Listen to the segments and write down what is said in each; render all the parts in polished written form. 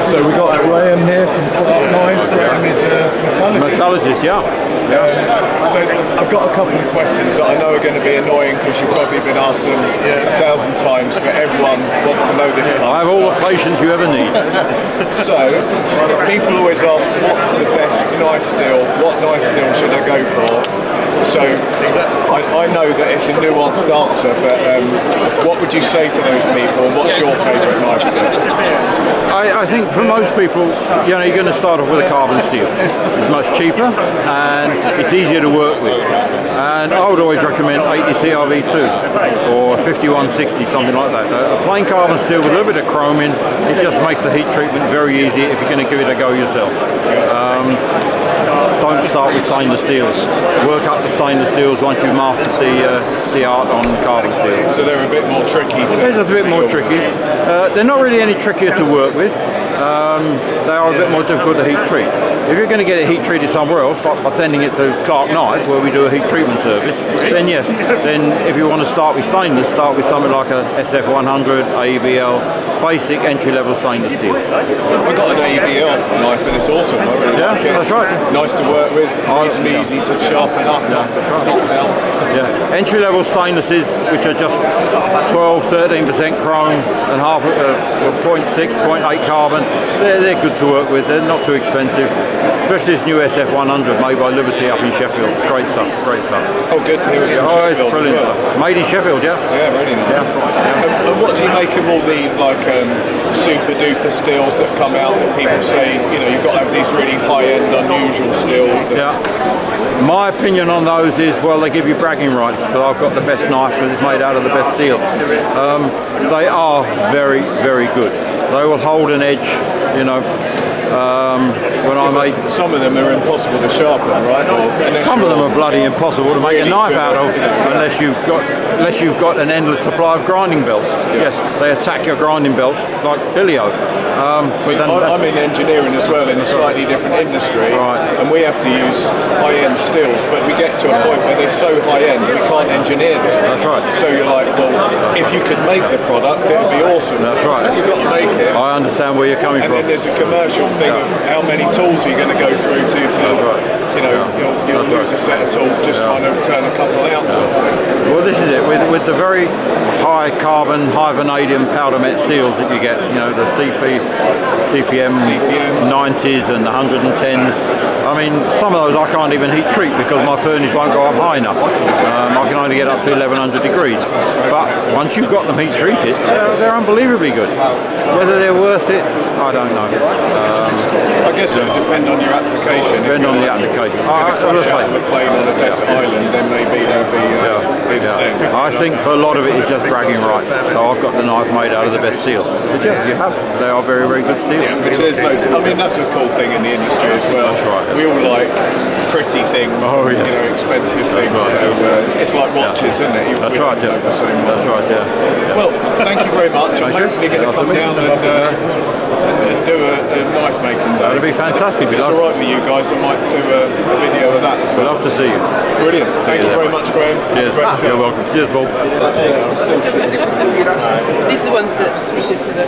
So we got Graham here from Clarke Knives. Graham is a metallurgist, yeah. So I've got a couple of questions that I know are going to be annoying because you've probably been asked them 1,000 times, but everyone wants to know this time. I have all the patience you ever need. So people always ask, what's the best knife steel? What knife steel should I go for? So I know that it's a nuanced answer, but what would you say to those people? What's your favourite knife steel? I think for most people, you're going to start off with a carbon steel. It's much cheaper and it's easier to work with. And I would always recommend 80 CRV2 or 5160, something like that. A plain carbon steel with a little bit of chrome in, it just makes the heat treatment very easy if you're going to give it a go yourself. Don't start with stainless steels. Work up the stainless steels once you've mastered the art on carbon steel. So they're a bit more tricky. They're a bit more tricky. They're not really any trickier to work with. They are a bit more difficult to heat treat. If you're going to get it heat treated somewhere else, like by sending it to Clarke Knives, where we do a heat treatment service, then yes. Then if you want to start with stainless, start with something like a SF100, ABL, basic entry-level stainless steel. I got an ABL knife and it's awesome. I really like it. That's right. Nice to work with, reasonably easy to sharpen up. That's right. Knock down. Yeah, entry-level stainlesses, which are just 12-13% chrome and half 0.6, 0.8 carbon. They're good to work with. They're not too expensive, especially this new SF100 made by Liberty up in Sheffield. Great stuff, great stuff. Oh, good to hear it. Oh, it's brilliant stuff. Made in Sheffield, yeah. Yeah, really nice. Yeah. And what do you make of all the super duper steels that come out that people say, you've got to have these really high-end, unusual steels? Yeah. My opinion on those is, well, they give you bragging rights, but I've got the best knife because it's made out of the best steel. They are very, very good. They will hold an edge, some of them are impossible to sharpen, right? Some of them are bloody impossible to make a knife out of unless you've got an endless supply of grinding belts. Yes, they attack your grinding belts like Billio. I'm in engineering as well, in a slightly different industry, and we have to use high-end steels, but we get to a point where they're so high-end we can't engineer them. That's right. So you're like, well, if you could make the product, it would be awesome. That's right. But you've got to make it. I understand where you're coming from. And then there's a commercial thing of how many tools are you going to go through to you'll lose a set of tools just trying to turn a couple out. Well, this is it. With the very high carbon, high vanadium powder met steels that you get, the CPM 90s and the 110s. I mean, some of those I can't even heat treat because my furnace won't go up high enough. I can only get up to 1100 degrees. But once you've got them heat treated, they're unbelievably good. Whether they're worth it, I don't know. I guess it would depend on your application. Depend on the application. Out of a plane on a desert island, then maybe there'll be I think for a lot of it is just bragging rights. So I've got the knife made out of the best steel. But yeah, you have. They are very, very good steels. Yeah, I mean, that's a cool thing in the industry as well. That's right. We all like pretty things, expensive things. Right. So it's like watches, isn't it? That's right, yeah. That's right, yeah. Well, thank you very much. I'm hopefully going to come down and do a knife making day. That'd be fantastic. If it's alright with you guys, I might do a video of that as well. Love to see you. Brilliant. Thank you very much, Graham. Cheers. You're welcome. Cheers, Bob. These are the ones that this is for the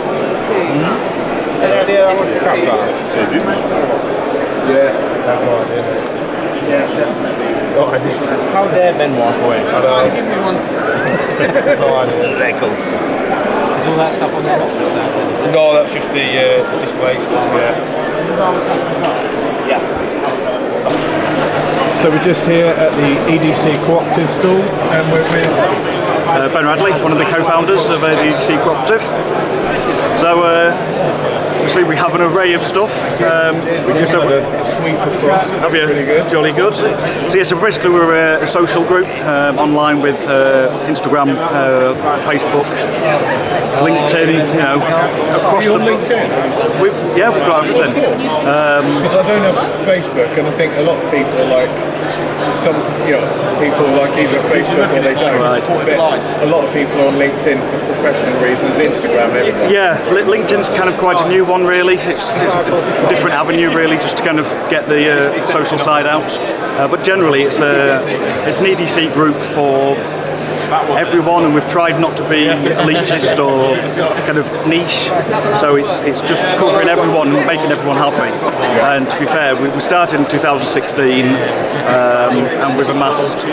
Yeah, definitely. How dare Ben walk away? Give me one. They're cool. Is all that stuff on the box? No, that's just the display stuff. Yeah. So we're just here at the EDC Cooperative stall, and we're with Ben Radley, one of the co-founders of the EDC Cooperative. So obviously we have an array of stuff. We just had a sweep across. Have you? Really good. Jolly good. So yeah, so basically we're a social group online with Instagram, Facebook, LinkedIn, across the... LinkedIn? We've got everything. Because I don't have Facebook, and I think a lot of people some people like either Facebook or they don't. Right. But a lot of people on LinkedIn for professional reasons, Instagram, everything. Yeah, LinkedIn's kind of quite a new one really. It's a different avenue really, just to kind of get the social side out. But generally it's an EDC group for everyone, and we've tried not to be elitist or kind of niche. So it's just covering everyone and making everyone happy. And to be fair, we started in 2016, and we've amassed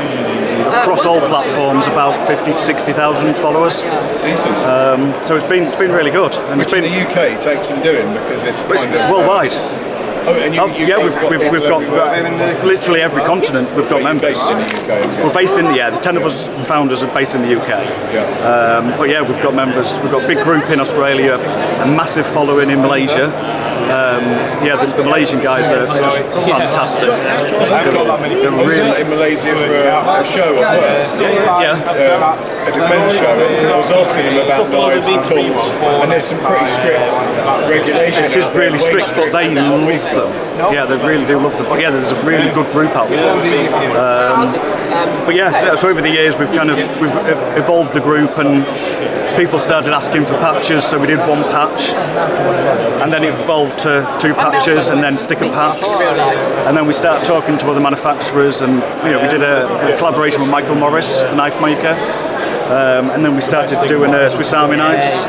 across all platforms about 50 to 60,000 followers. So it's been really good. And Which in the UK takes some doing because it's kind of, worldwide. Yeah, we've got literally every continent. We've got members. Based in the UK. We're based in the 10 of us founders are based in the UK. But yeah, we've got members. We've got a big group in Australia, a massive following in Malaysia. The Malaysian guys are just fantastic. They're really in Malaysia for a show as well. A defence show. I was asking him about knives and tools, and there's some pretty strict regulations. This is really strict, but they love them. Yeah, they really do love them. But yeah, there's a really good group out there. But yeah, so over the years we've evolved the group, and people started asking for patches, so we did one patch, and then it evolved to 2 patches, and then sticker packs, and then we started talking to other manufacturers, and we did a collaboration with Michael Morris, the knife maker. And then we started doing Swiss Army knives,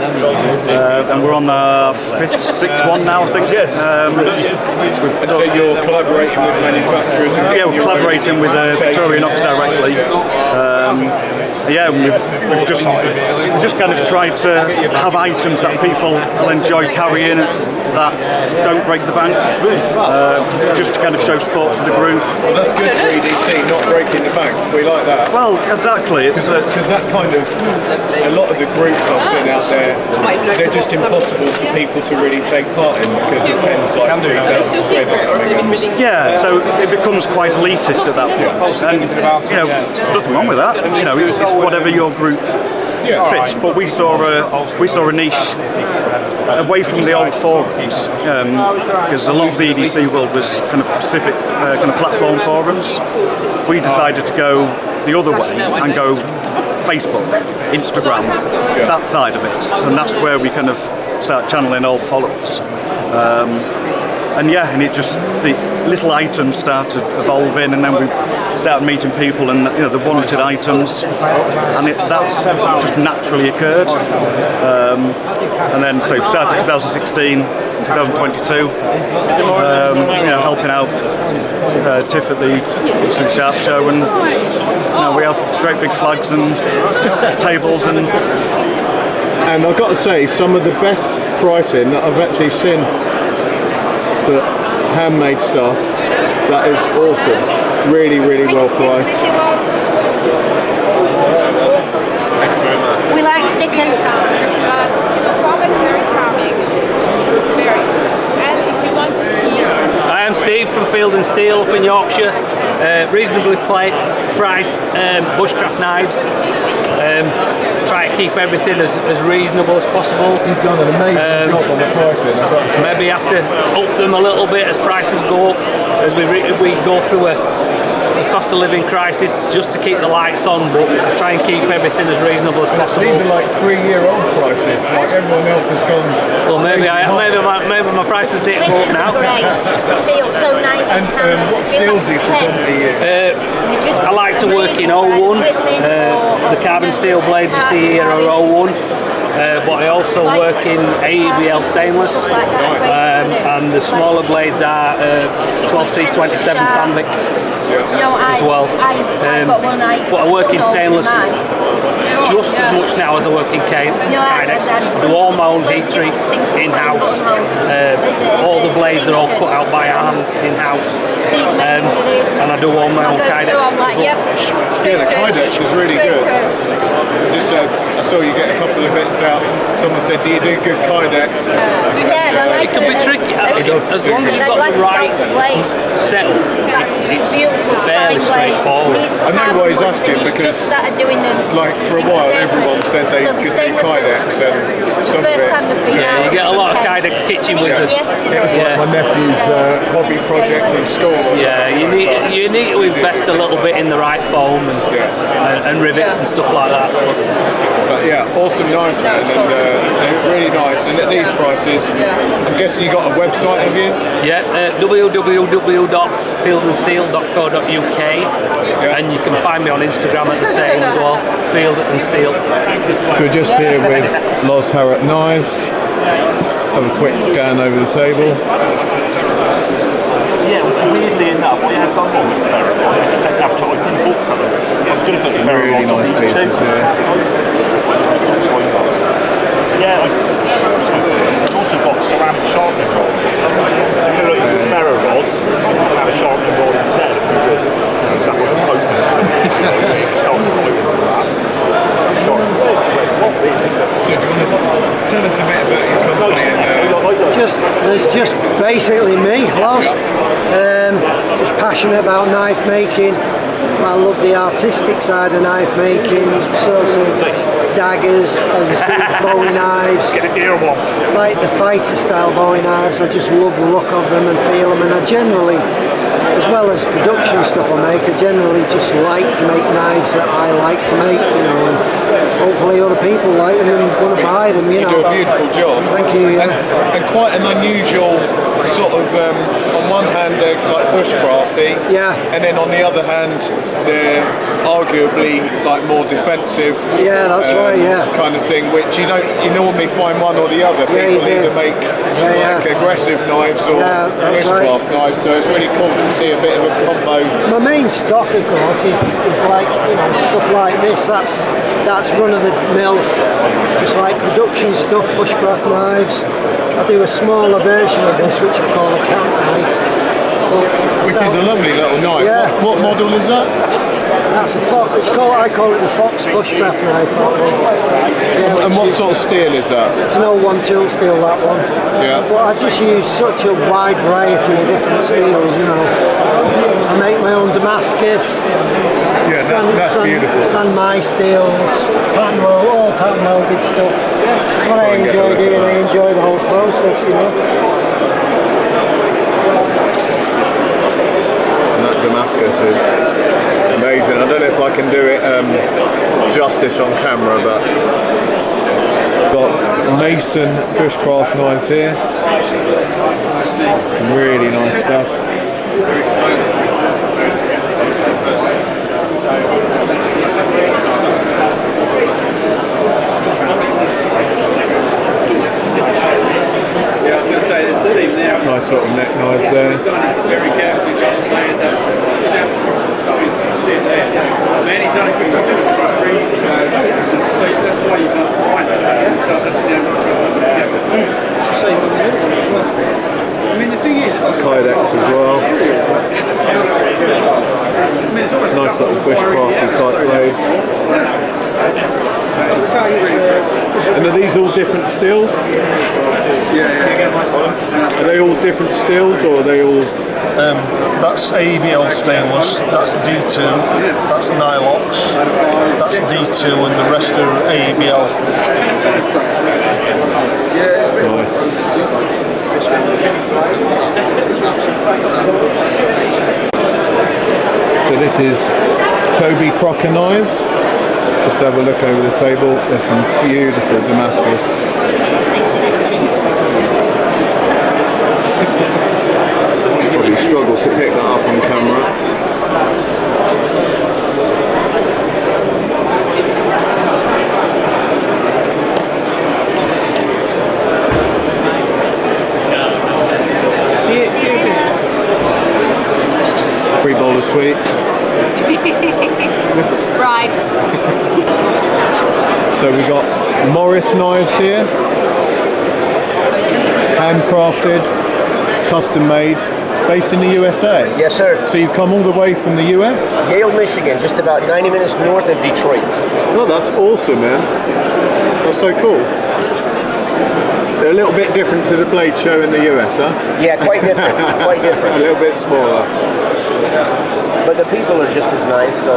and we're on the 5th, 6th one now, I think. Yes. So you're collaborating with manufacturers? Yeah, we're collaborating with Victorinox directly. We've just kind of tried to have items that people will enjoy carrying that don't break the bank, just to kind of show support for the group. Well, that's good for EDC, not breaking the bank. We like that. Well, exactly. It's because that kind of, a lot of the groups I've seen out there, they're just impossible for people to really take part in because it pens like 3,000 quid or something. Yeah, so it becomes quite elitist at that point, and there's nothing wrong with that. It's whatever your group fits. But we saw a niche away from the old forums, because a lot of the EDC world was kind of specific kind of platform forums. We decided to go the other way and go Facebook, Instagram, that side of it, and that's where we kind of start channeling old followers. And it just, the little items started evolving, and then we started meeting people, and the wanted items, and that's just naturally occurred. And then so we started 2016, 2022, helping out Tiff at the Untitled Chapter show, and we have great big flags and tables, and I've got to say, some of the best pricing that I've actually seen for handmade stuff, that is awesome. Really, really well priced. We like stickers. Very charming. Very. And if you want to I am Steve from Field and Steel up in Yorkshire. Reasonably priced bushcraft knives. Try to keep everything as reasonable as possible. You've done an amazing job on the pricing. Maybe have to up them a little bit as prices go up, as we go through a cost of living crisis, just to keep the lights on, but try and keep everything as reasonable as possible. These are like 3-year-old prices, like everyone else has gone. Well, maybe my prices didn't go up now. It feels so nice. And what steel do you predominantly use? I like to work in 01. The carbon steel blades you see here are 01. But I also work in AEBL stainless, and the smaller blades are 12C27 Sandvik as well. But I work in stainless just as much now as I work in Kydex. I do all my own heat treat in-house. All the blades are all cut out by hand in-house. And I do all my own Kydex as well. Yeah, the Kydex is really good. I saw you get a couple of bits out. Someone said, do you do good Kydex? Yeah, it can be tricky. As long as you've got the right setup, it's fairly straightforward. I know why he's asking, because like for a while everyone said they could do Kydex, and some of it. Yeah, you get a lot of Kydex kitchen wizards. It was like my nephew's hobby project from school. Yeah, you need to invest a little bit in the right foam and rivets and stuff like that. But yeah, awesome knives, man, and they're really nice. And at these prices, I'm guessing you got a website, have you? Yeah, www.fieldandsteel.co.uk, and you can find me on Instagram at the same as well. field and steel. So we're just here with Loz Harrop knives. Have a quick scan over the table. Yeah, weirdly enough, what you have done wrong with Ferro, I don't have time in the book cover. I was going to put Some Ferro really nice pieces here. Yeah, I've also got ceramic sharpening rods. So you know, like Ferro rods, have a sharpening rod instead. Is that what I'm hoping? Start quoting on that. Tell us a bit about your company and There's just basically me, Loz. Just passionate about knife making. I love the artistic side of knife making, sort of daggers, as I say, Bowie knives. Get a deer one. Like the fighter style Bowie knives, I just love the look of them and feel them, and I generally, as well as production stuff I make, I generally just like to make knives that I like to make, you know, and hopefully other people like them and want to buy them, you know. do a beautiful job. Thank you, yeah. And quite an unusual sort of, on one hand they're like bushcrafty, Yeah. and then on the other hand they're arguably like more defensive, Yeah, that's right, yeah. kind of thing, which you normally find one or the other. Yeah, you People do. either make Yeah, like aggressive knives or Yeah, that's bushcraft knives, so it's really cool to see a bit of a combo. My main stock, of course, is like, you know, stuff like this. That's run of the mill, just like production stuff, bushcraft knives. I do a smaller version of this, which I call a camp knife. Which is a lovely little knife. Yeah. What model is that? That's a fox. I call it the Fox bushcraft knife. Yeah, And what sort of steel is that? It's an old one tool steel, that one. Yeah. But I just use such a wide variety of different steels, you know. I make my own Damascus. Yeah, that's beautiful. Sand my steels, all pattern welded stuff. That's what I enjoy doing. I enjoy the whole process, you know. And that Damascus is amazing. I don't know if I can do it justice on camera, but got Mason bushcraft knives here. Some really nice stuff. Nice little neck knives there. Very carefully playing that. See it there. Man, he's done it quick. So that's why you can't find I mean, the thing is, Kydex as well. Nice little bushcrafty type blade. And are these all different steels? Are they all different steels, or are they all? That's ABL stainless, that's D2, that's Nylox, that's D2, and the rest are ABL. yeah, it's been Nice. So this is Toby Crocker knives. Just have a look over the table. There's some beautiful Damascus. Probably struggle to pick that up on camera. Free bowl of sweets. Bribes. So we got Morris knives here, handcrafted, custom made, based in the USA. Yes, sir. So you've come all the way from the US? Yale, Michigan, just about 90 minutes north of Detroit. Well, that's awesome, man. That's so cool. They're a little bit different to the blade show in the US, huh? Yeah, quite different. Quite different. A little bit smaller. But the people are just as nice. So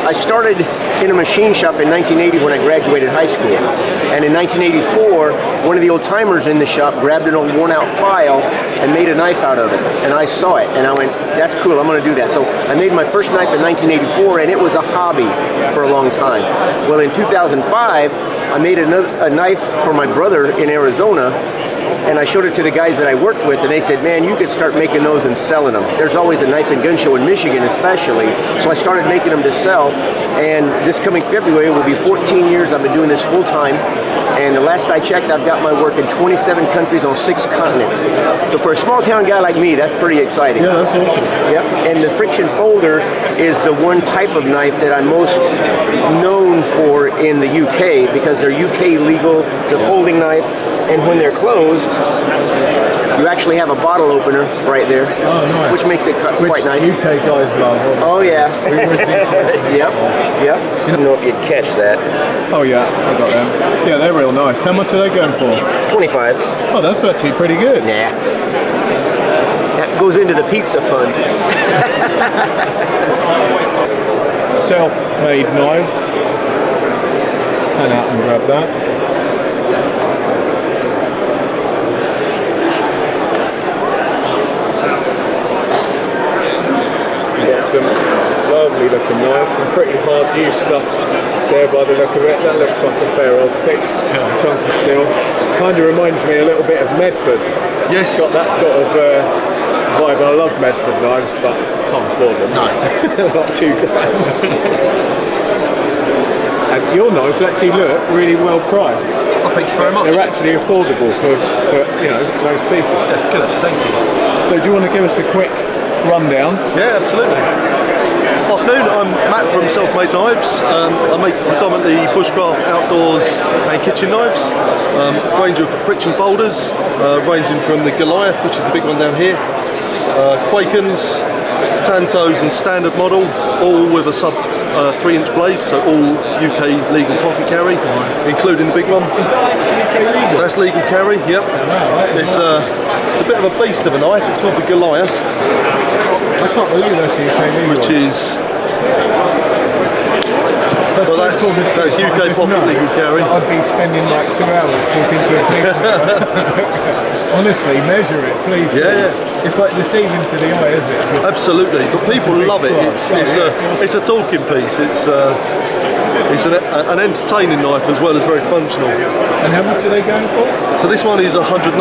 I started in a machine shop in 1980 when I graduated high school. And in 1984, one of the old timers in the shop grabbed an old worn out file and made a knife out of it. And I saw it and I went, that's cool, I'm gonna do that. So I made my first knife in 1984 and it was a hobby for a long time. Well, in 2005, I made a knife for my brother in Arizona, and I showed it to the guys that I worked with, and they said, man, you could start making those and selling them. There's always a knife and gun show in Michigan especially, so I started making them to sell, and this coming February will be 14 years I've been doing this full time, and the last I checked, I've got my work in 27 countries on 6 continents. So for a small town guy like me, that's pretty exciting. Yeah, that's awesome. Yep, and the friction folder is the one type of knife that I'm most known for in the UK, because they're UK legal, it's a folding knife, and when they're closed, you actually have a bottle opener right there, which makes it quite nice. UK guys love. Oh yeah. Yep. I don't know if you'd catch that. Oh yeah, I got them. Yeah, they're real nice. How much are they going for? 25. Oh, that's actually pretty good. Yeah. That goes into the pizza fund. Self-made knives. Hand out and grab that. Some lovely looking knives, some pretty hard use stuff there by the look of it. That looks like a fair old thick chunk of steel. Kind of reminds me a little bit of Medford. Yes. Got that sort of vibe. I love Medford knives, but can't afford them. No. They're not $2 grand. And your knives actually look really well priced. Oh, thank you very much. They're actually affordable for those people. Yeah, good, thank you. So do you want to give us a quick rundown? Yeah, absolutely. Afternoon, I'm Matt from Self-Made Knives. I make predominantly bushcraft, outdoors and kitchen knives. Range of friction folders, ranging from the Goliath, which is the big one down here, Quakens, Tantos and standard model, all with a sub 3-inch blade, so all UK legal pocket carry, including the big one. Is that UK legal? That's legal carry, yep. It's a bit of a beast of a knife. It's called the Goliath. I can't believe that's UK legal. Which is... That's UK pocket legal carry. I'd be spending like 2 hours talking to a policeman. Honestly, measure it, please. Yeah. It's like deceiving to the eye, isn't it? Absolutely, but people love it. It's a talking piece. It's an entertaining knife as well as very functional. And how much are they going for? So this one is 180.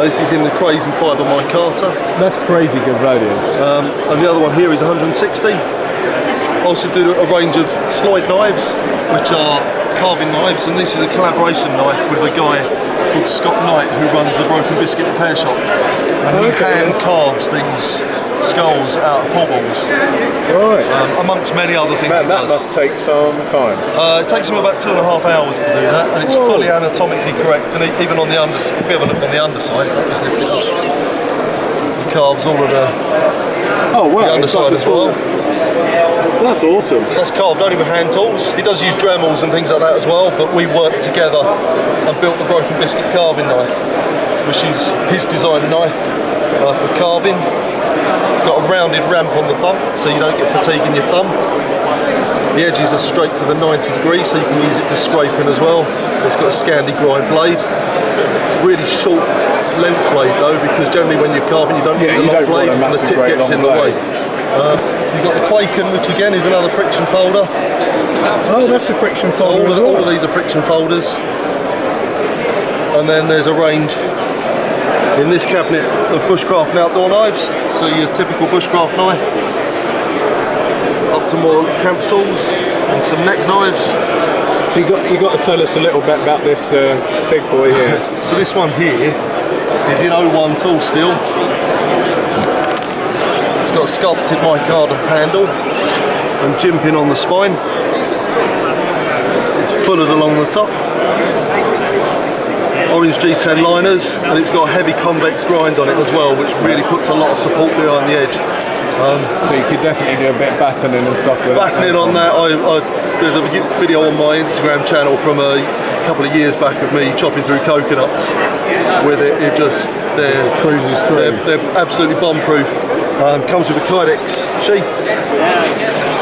This is in the Crazy Fibre micarta. That's crazy good value. And the other one here is 160. Also do a range of slide knives, which are carving knives, and this is a collaboration knife with a guy called Scott Knight who runs the Broken Biscuit Repair Shop, and he hand carves these skulls out of pool balls. Right. Amongst many other things. Man, that must take some time. It takes him about 2.5 hours to do that, and it's fully anatomically correct, and even on the underside, if you have a look on the underside, just lift it up. He carves all of the underside as well. That's awesome. That's carved only with hand tools. He does use Dremels and things like that as well, but we worked together and built the Broken Biscuit carving knife, which is his designed knife for carving. It's got a rounded ramp on the thumb, so you don't get fatigue in your thumb. The edges are straight to the 90 degrees, so you can use it for scraping as well. It's got a Scandi grind blade. It's really short length blade though, because generally when you're carving you don't need a long blade and the tip gets in the way. You've got the Quaken, which again is another friction folder. Oh, that's a friction folder. So all of these are friction folders. And then there's a range in this cabinet of bushcraft and outdoor knives. So your typical bushcraft knife, up to more camp tools and some neck knives. So you got to tell us a little bit about this big boy here. So this one here is in 01 tool steel. It's got a sculpted micarta handle and jimping on the spine. It's fullered along the top. Orange G10 liners, and it's got a heavy convex grind on it as well, which really puts a lot of support behind the edge. So you could definitely do a bit of battening and stuff with battening on that. There's a video on my Instagram channel from a couple of years back of me chopping through coconuts with it. They're absolutely bomb-proof. Comes with a Kydex sheath.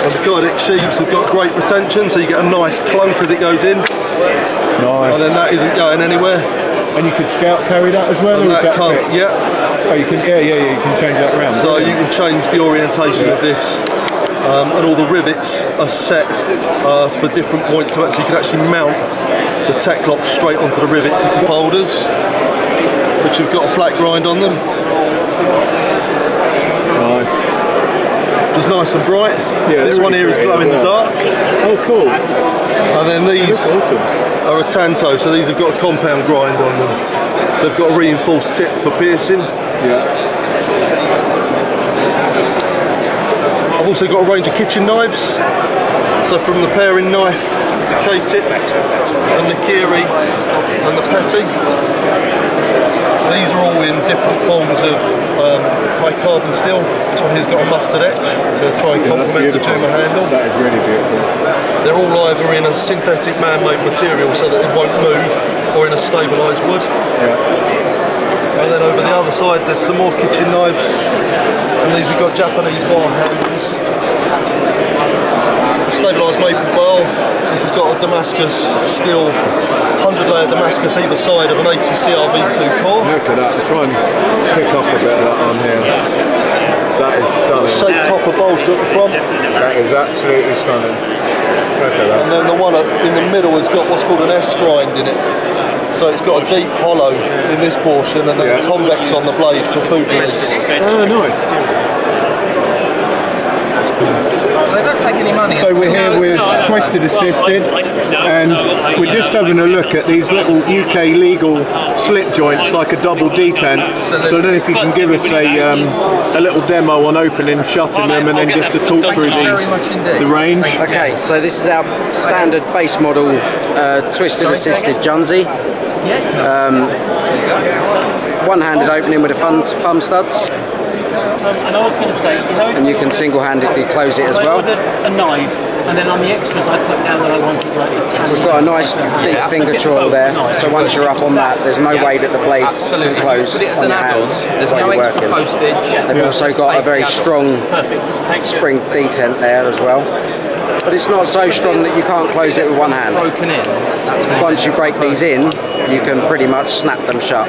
And the Kydex sheaths have got great retention, so you get a nice clunk as it goes in. Nice. And then that isn't going anywhere. And you could scout carry that as well, and or is that fixed? Yeah. Oh, you can, you can change that around. So you can change the orientation of this, and all the rivets are set for different points of it, so you can actually mount the tech lock straight onto the rivets into folders. which have got a flat grind on them. Nice. Just nice and bright. Yeah, this one here is glow in the dark. Oh, cool. And then these are a tanto, so these have got a compound grind on them. So they've got a reinforced tip for piercing. Yeah. I've also got a range of kitchen knives. So from the paring knife, the K-tip, and the kiri, and the petty. So these are all in different forms of high carbon steel. This one here's got a mustard etch to try and complement the Juma handle. That is really beautiful. They're all either in a synthetic man-made material so that it won't move, or in a stabilised wood. Yeah. And then over the other side there's some more kitchen knives, and these have got Japanese wire handles. Stabilised maple barrel. This has got a Damascus steel, 100-layer Damascus either side of an 80 CRV2 core. Look at that, I'll try and pick up a bit of that on here. That is stunning. Shaped copper bolster at the front. That is absolutely stunning. Look at that. And then the one in the middle has got what's called an S grind in it. So it's got a deep hollow in this portion and then a convex on the blade for food release. Oh, nice. They don't take any money. So we're here with Twisted Assisted, and we're just having a look at these little UK legal slip joints, like a double detent. So I don't know if you can give us a little demo on opening, shutting them, and then just to talk through the range. Okay, so this is our standard base model Twisted Assisted Junzi. One-handed opening with the thumb studs. And you can single-handedly close it as well. A knife, and then on the extras I put down that I wanted like a We've got a nice deep finger trawl there, so once you're up on that, there's no way that the blade can close on your hands while you're working. They've also got a very strong spring detent there as well. But it's not so strong that you can't close it with one hand. Once you break these in, you can pretty much snap them shut.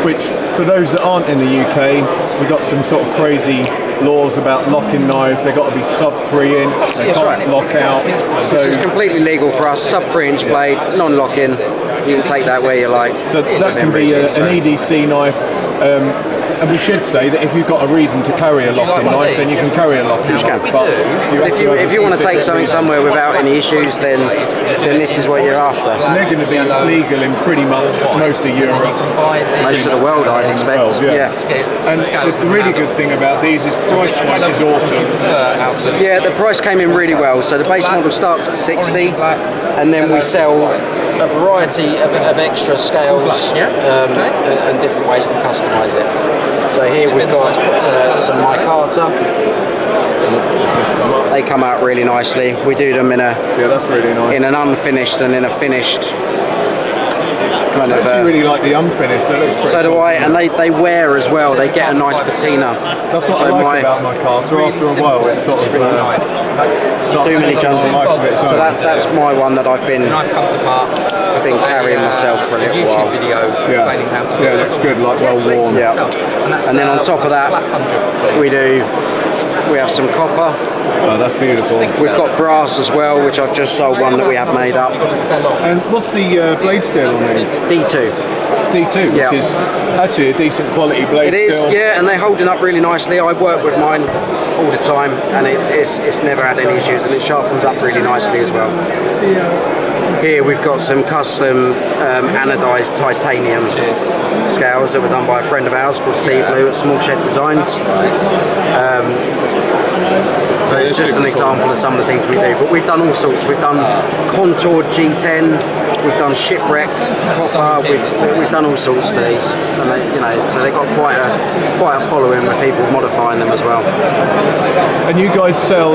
Which, for those that aren't in the UK, we've got some sort of crazy laws about locking knives. They've got to be sub 3 inch, they can't lock out. So this is completely legal for us, sub 3 inch blade, non-locking. You can take that where you like. So that can be an EDC knife. And we should say that if you've got a reason to carry a locking knife, then you can carry a locking knife. But if you want to take something somewhere without any issues, then this is what you're after. And they're going to be legal in pretty much most of Europe. Most of the world, I'd expect. Yeah. And the really good thing about these is price point is awesome. Yeah, the price came in really well. So the base model starts at 60, and then we sell a variety of extra scales and different ways to customise it. So here we've got some micarta. They come out really nicely. We do them in that's really nice. In an unfinished and in a finished kind of. I actually really like the unfinished. That looks pretty so do cool. I, and they wear as well. They get a nice patina. That's what I like about micarta. After a while, it sort of too many Junzi. So that's my one that I've been carrying myself for a little while. Yeah, looks good, like well worn. Yeah. And then on top of that, we have some copper. Oh, that's beautiful. We've got brass as well, which I've just sold one that we have made up. And what's the blade steel on these? D2. D2, which is actually a decent quality blade steel. It is, yeah, and they're holding up really nicely. I work with mine all the time, and it's never had any issues, and it sharpens up really nicely as well. Here we've got some custom anodised titanium scales that were done by a friend of ours called Steve Lou at Small Shed Designs. So it's just an example of some of the things we do. But we've done all sorts. We've done contoured G10, we've done shipwreck copper, we've done all sorts to these. And they, so they've got quite a following with people modifying them as well. And you guys sell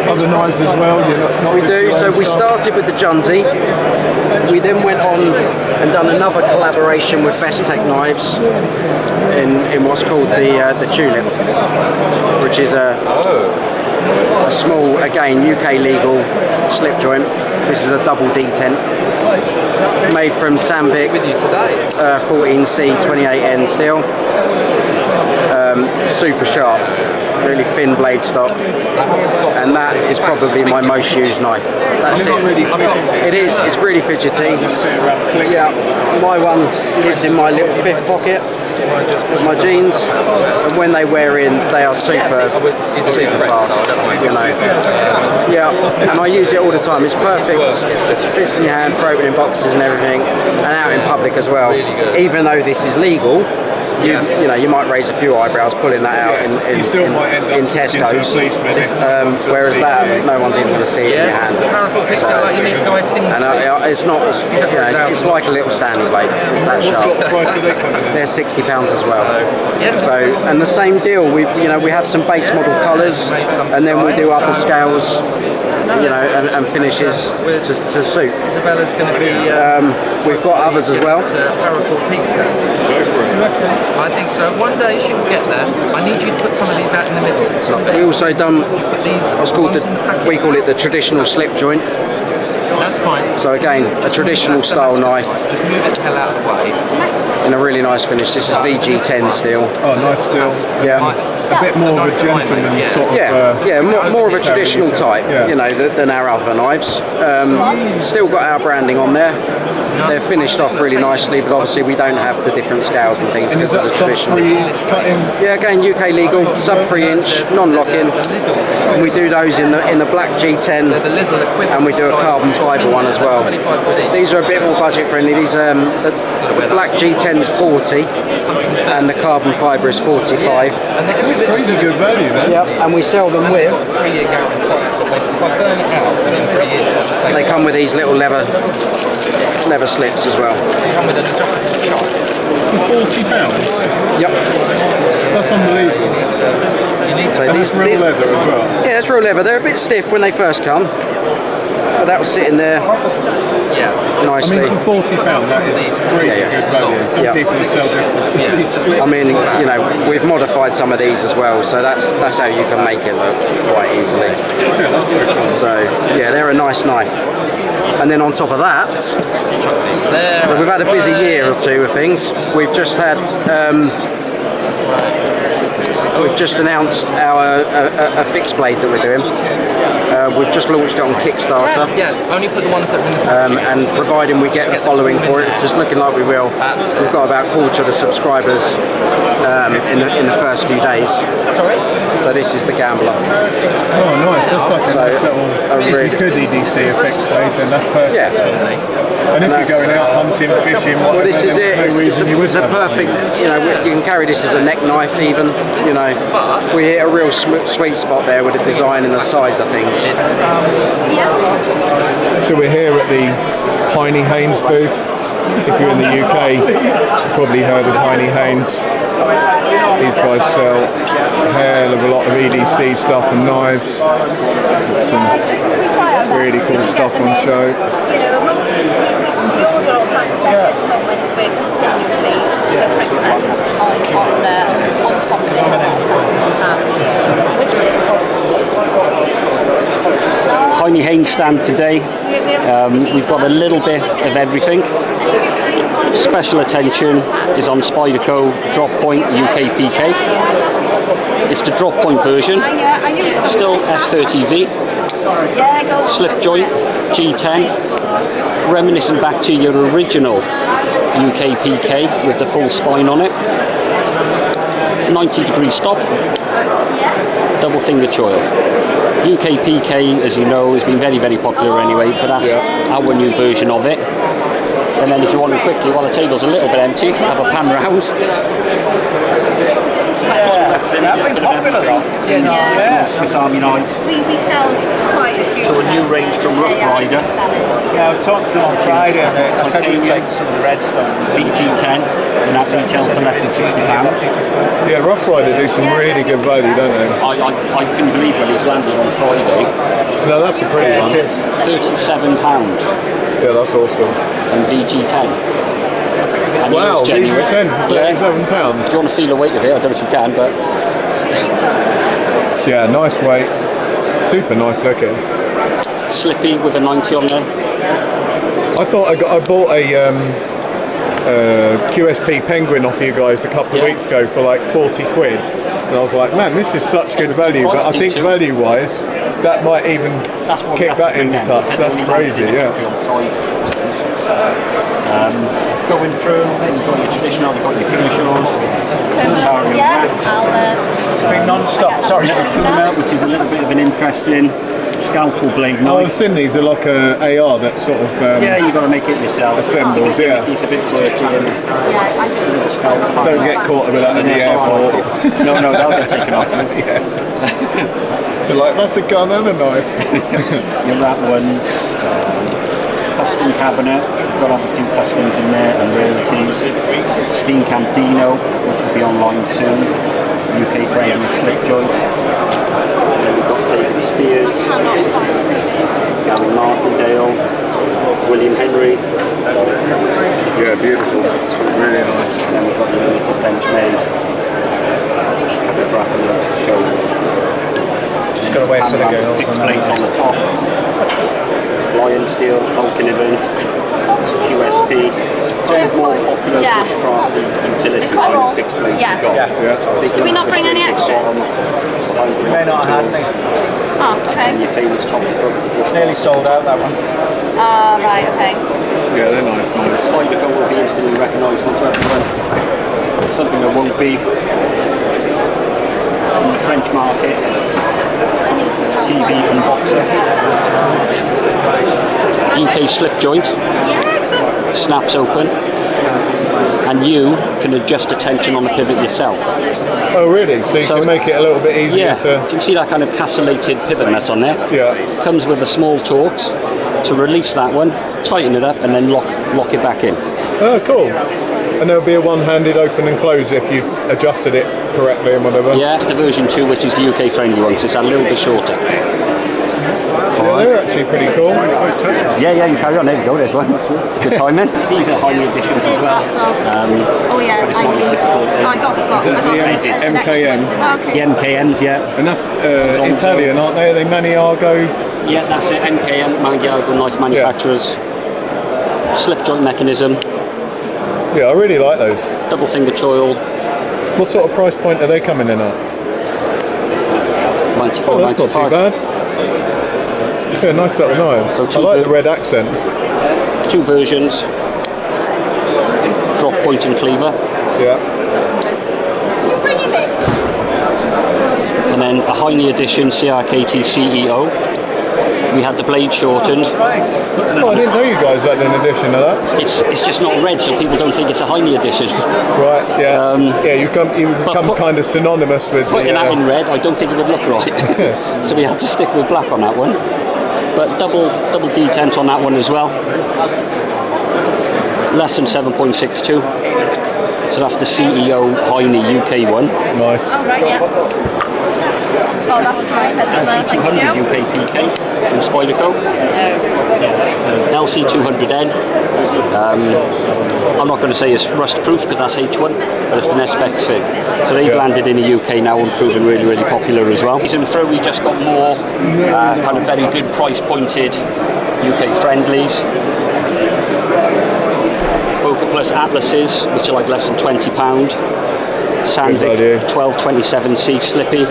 other knives as well? We do. So we started with the Junzi. We then went on and done another collaboration with Best Tech Knives in what's called the Tulip, which is a small, again, UK legal slip joint. This is a double detent made from Sandvik 14C 28N steel. Super sharp. really thin blade stock, and that is probably my most used knife. That's it. It is. It's really fidgety. Yeah, my one lives in my little fifth pocket with my jeans, and when they wear in, they are super fast. You know. Yeah, and I use it all the time. It's perfect. It fits in your hand for opening boxes and everything, and out in public as well. Even though this is legal, you know, you might raise a few eyebrows pulling that out in Tesco's, whereas that no one's even going to see it in your hand. And it's not, it's like a little Stanley blade. It's that sharp. They're £60 as well. So, and the same deal. We have some base model colours, and then we do other scales, you know, and finishes to suit. Isabella's going to be. We've got others as well. I think so. One day she will get there. I need you to put some of these out in the middle. We also done what's called we call it the traditional slip joint. That's fine. So again, a traditional style knife. Just move it the hell out of the way. In a really nice finish. This is VG10 steel. Oh, nice steel. Yeah. A bit more of a gentleman sort of. Yeah, more of a traditional type, you know, than our other knives. Still got our branding on there. They're finished off really nicely, but obviously we don't have the different scales and things because of the traditional. Yeah, again, UK legal, sub 3 inch, non-lock-in. And we do those in the black G10, and we do a carbon fibre one as well. These are a bit more budget friendly. These the black G10 is 40, and the carbon fibre is 45. It's crazy good value, man. Yep, and we sell them with. They come with these little leather slips as well. They come with an adjustable chop. For £40? Yep. That's unbelievable. So these real leather as well? Yeah, it's real leather. They're a bit stiff when they first come. But that was sitting there nicely. I mean, for £40, that is really good value. Some people sell this for I mean, you know, we've modified some of these as well, so that's how you can make it look quite easily. Yeah, that's so cool. So, yeah, they're a nice knife. And then on top of that, we've had a busy year or two of things. We've just had, we've just announced our a fixed blade that we're doing. We've just launched it on Kickstarter. Yeah, only put the ones that are in the and providing we get a following for it, it's just looking like we will. We've got about a quarter of the subscribers in the first few days. Sorry? So this is the Gambler. Oh, nice. That's like a nice little. If you could EDC a fixed blade, then that's perfect. Yeah. And if you're going out hunting, fishing, whatever, well, this is it. No It's a perfect. You know, you can carry this as a neck knife even. You know, we hit a real sweet spot there with the design and the size of things. So we're here at the Heinnie Haynes booth. If you're in the UK, you've probably heard of Heinnie Haynes. These guys sell a hell of a lot of EDC stuff and knives. Some really cool stuff on show. We order all time, especially at the moment we're continuously for Christmas on top of it. Which is Heinnie Haynes stand today. We've got a little bit of everything. Special attention is on Spyderco Drop Point UK PK. It's the drop point version. Still S30V. Slip joint G10. Reminiscent back to your original UK PK with the full spine on it. 90-degree stop. Double finger choil. UK PK, as you know, has been very, very popular anyway, but that's our new version of it. And then if you want to quickly, while the table's a little bit empty, have a pan round. Swiss Army knives. We sell quite a few. So a new range from Rough Rider. Yeah, I was talking to them on Friday and I said we take some of the red stuff. VG10, and that retails for less than £60. Yeah, Rough Rider do some really good value, don't they? I couldn't believe when it was landed on Friday. No, that's a pretty one. It is. £37. Yeah, that's awesome. And VG10. And wow, VG10 for £37. Do you want to feel the weight of it? I don't know if you can, but... yeah, nice weight. Super nice looking. Slippy with a 90 on there. I thought I bought a QSP Penguin off you guys a couple of weeks ago for like 40 quid. And I was like, man, this is such good value. But I think value-wise, that might even kick that into touch. That's crazy, yeah. Going through, you've got your traditional, you've got your Kershaws, It's been non-stop, sorry. Puma, which is a little bit of an interesting scalpel blade knife. Oh, I've seen these are like a AR that sort of yeah, you've got to make it yourself. Assembles, so yeah. It's a bit quirky and don't get caught with that at the airport. No, they'll get taken off you. Yeah. You're like, that's a gun and a knife. Your wrap ones, custom cabinet, you've got obviously customs in there and rarities. Steam Camp Dino, which will be online soon. UK friendly slip joint. We've got David Steers, Gavin Martindale, William Henry. Yeah, beautiful. Really nice. And then we've got the limited bench made. Graphic to show. Just got to wait for the girls. Fixed blades on the top. Lion steel, Falconivan, QSP. It's more popular Bushcraft utility line of fixed blades we've got. Do we not bring any extras? We may not have any. Oh, okay. And your famous top scrubs. It's nearly sold out, that one. Right, okay. Yeah, they're nice. Spyderco will be instantly recognisable to everyone. Something that won't be from the French market. TV unboxer. UK slip joint. Snaps open. And you can adjust the tension on the pivot yourself. Oh really? So you can make it a little bit easier to... You can see that kind of castellated pivot nut on there. Yeah. Comes with a small Torx to release that one, tighten it up and then lock it back in. Oh cool. And there'll be a one-handed open and close if you've adjusted it correctly and whatever. Yeah, it's the version 2, which is the UK friendly one, so it's a little bit shorter. Yeah, they're actually pretty cool. Yeah, you can carry on. There you go, this one. Good timing. These are Heinnie editions as well. Oh yeah, I got the box. The MKM. The MKMs, yeah. And that's Italian, aren't they? Are they Maniago? Yeah, that's it. MKM, Maniago, nice manufacturers. Slip joint mechanism. Yeah, I really like those. Double finger choil. What sort of price point are they coming in at? 94, oh, that's 95. Not too bad. Yeah, nice little knives. So I like the red accents. 2 versions. Drop point and cleaver. Yeah. And then a Heinnie edition CRKT CEO. We had the blade shortened. Oh, I didn't know you guys had an edition of that. It's just not red, so people don't think it's a Heinnie edition. Right. Yeah. Yeah. You become kind of synonymous with putting that in red. I don't think it would look right. So we had to stick with black on that one. But double detent on that one as well. Less than 7.62. So that's the CEO Heinnie UK one. Nice. Oh right, yeah. Oh, that's right. LC200 UK PK from Spyderco. LC200N. I'm not going to say it's rust proof because that's H1, but it's the Nespex thing. So they've landed in the UK now and proven really, really popular as well. Season through, we just got more kind of very good price pointed UK friendlies. Boca Plus Atlases, which are like less than £20. Sandvik 1227C Slippy.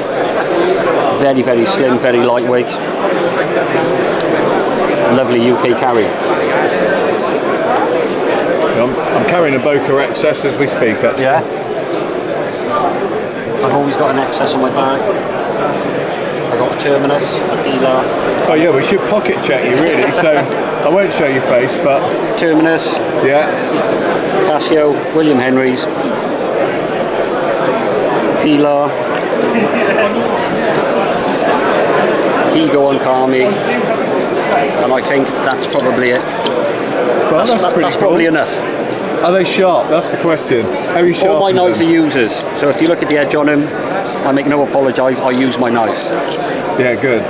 Very, very slim, very lightweight. Lovely UK carry. I'm carrying a Boca XS as we speak, actually. Yeah. I've always got an XS on my bag. I've got a Terminus, a Pilar. Oh yeah, we should pocket check you really, so I won't show your face, but... Terminus. Yeah. Casio, William Henry's. Pilar. Higo on Kami. And I think that's probably it. Well, that's probably enough. Are they sharp? That's the question. How you sharp? All my knives are users. So if you look at the edge on them, I make no apologise, I use my knives. Yeah, good.